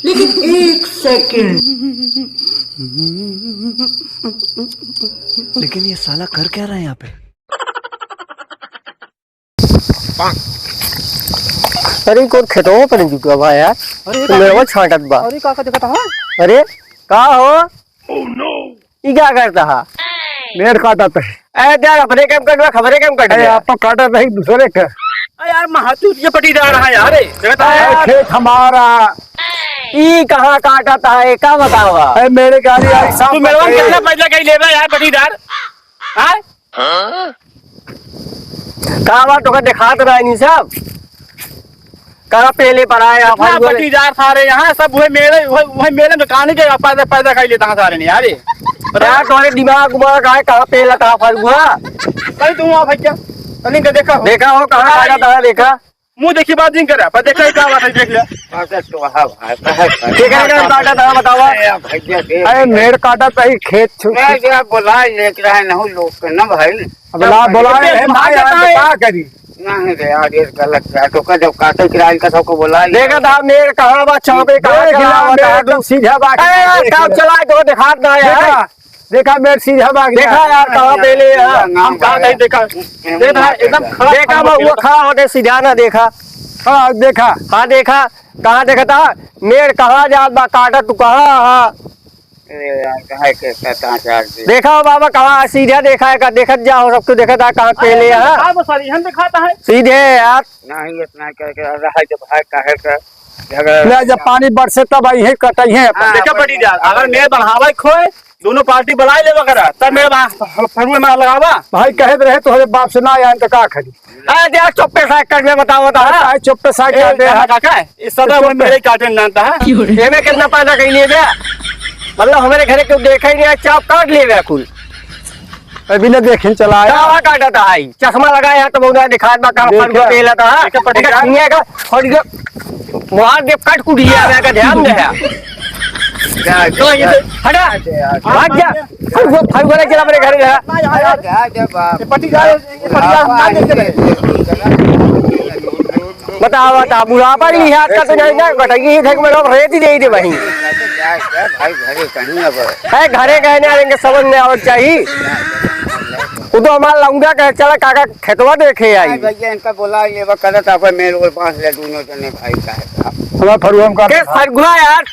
लेकिन एक सेकंड, लेकिन ये साला कर क्या रहा है यहाँ पे? अरे कौन खेतों पर जुटा बा यार। अरे मेरे को छांटत बा। अरे का देखा था? अरे का हो? ई क्या करता है? मेड़ काटत है। अरे यार अपने काम कर, खबरें काम कर। अरे आप तो काटत नहीं दूसरे के। यार महातू ये पटी जा रहा है यार। खेत हमारा। ई कहाँ काटता है का बताओ? अरे मेरे गाड़ी आई तू मेरे को कितना पैसा कहीं लेबा यार पटीदार? हां का बात तो दिखात रहा नहीं सब। करा पहले पर आया भाई पटीदार सारे यहाँ सब वही मेरे में कहानी के पैसा पैसा खाई लेता सारे ने यार। यार तुम्हारे दिमाग उमाग है कहाँ पहला कहाँ फरुआ? कहीं तू आ भैया कहीं का देखा देखा हो कहाँ काटा था? देखा मुंह देखी बात नहीं करा पर देखा क्या बात है देख लिया। ठीक है काटा था बताओ। अरे मेड़ काटत है खेत छू। बोला लेक रहा है नहीं लोग के ना भाई। बोला क्या करी? नहीं रे यार ये गलत है तो का जब काटे किराए का सबको बोला देखा था मेरे कहाँ बा चौके कहाँ सीधा बाग काम चलाए तो दिखात ना यार। देखा मेरे सीधा बाग देखा यार कहाँ पहले हम कहा नहीं देखा देखा एकदम खड़ा देखा वो खड़ा होके सीधा ना देखा। हाँ देखा। हाँ देखा कहाँ देखा था? मेड़ कहाँ जात बा काटा तू कहाँ? हाँ देखा हो बाबा कहाँ सीधा देखा है का? देखत जाओ सब तो देखा था कहाँ पहले है सारी हम दिखाता है सीधे यार। नहीं इतना करके रहा जब भाई काहे का जब पानी बरसे तब यही कटई है। देखा पटीदार अगर मेरे बढ़ावा खोए दोनों पार्टी बुलाए ले वगैरह तब मेरे फरुए में लगावा। भाई कहे रहे तुम्हारे बाप से ना आया तो का खरी? अरे यार चुप्पे साइकिल में बताओ बता। चुप्पे साइकिल काका इस सदा वो मेरे काटन जानता है में कितना पैसा कहीं लिए गया? मतलब हमारे घर क्यों देखा ही नहीं? चाप काट लिए गया कुल अभी न देखे चला आया। काटा था आई चश्मा लगाया तो बहुत दिखा पहला था मुहार देव काट कुटिया का ध्यान गया। हटा भाग जा फरुआ चला मेरे घर बताओ बता बुढ़ापा नहीं हाथ का तो नहीं ना कटगी रेत ही दे दे वही भाई घरे कहीं अब है घरे कहने आएंगे समझ में आवक चाहिए। वो तो हमारा लौंगा कहे चला काका खेतवा देखे आई। भैया इनका बोला ये वो करत आप मेरे को बांस ले दोनों जने भाई का है हमारा फरुआ का फरुआ यार।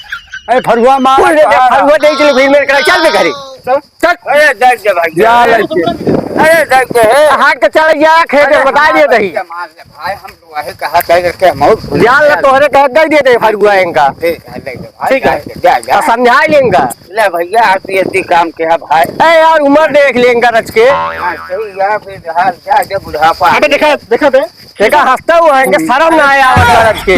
अरे फरुआ मार फरुआ दे चले फिर मेरे करा चल घरे चल। अरे देख जा भाई जा लड़के। अरे देख दे हाथ के चल जा खेत बता दिए दही मार ले भाई हम तो वही कहा कह के मौत जान ला तोहरे कह दे दे दे फरुआ इनका ठीक है देख दे भाई ठीक है जा जा समझा लेंगे। ले भैया आप ये काम के है भाई ए यार उम्र देख लेंगे रच के सही यार फिर हाल क्या जब बुढ़ापा देखा देखा देखा हंसता हुआ है शर्म ना आया रच के।